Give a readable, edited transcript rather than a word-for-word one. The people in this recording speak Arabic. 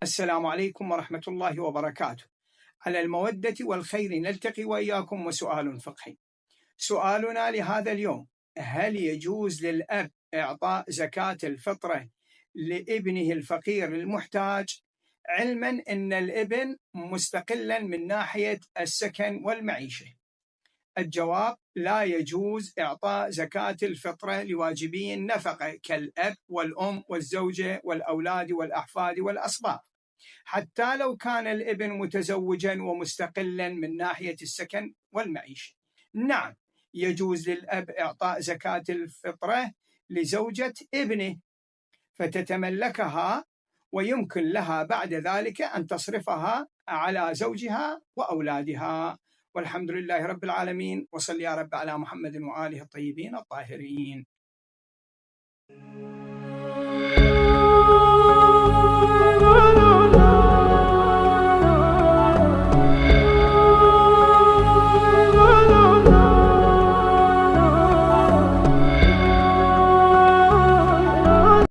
السلام عليكم ورحمة الله وبركاته. على المودة والخير نلتقي وإياكم وسؤال فقهي. سؤالنا لهذا اليوم: هل يجوز للأب إعطاء زكاة الفطرة لابنه الفقير المحتاج، علما أن الابن مستقلا من ناحية السكن والمعيشة؟ الجواب: لا يجوز إعطاء زكاة الفطرة لواجبي النفقة كالأب والأم والزوجة والأولاد والأحفاد والأصباط، حتى لو كان الابن متزوجا ومستقلا من ناحية السكن والمعيشة. نعم، يجوز للأب إعطاء زكاة الفطرة لزوجة ابنه فتتملكها، ويمكن لها بعد ذلك أن تصرفها على زوجها وأولادها. والحمد لله رب العالمين، وصل يا رب على محمد وآله الطيبين الطاهرين.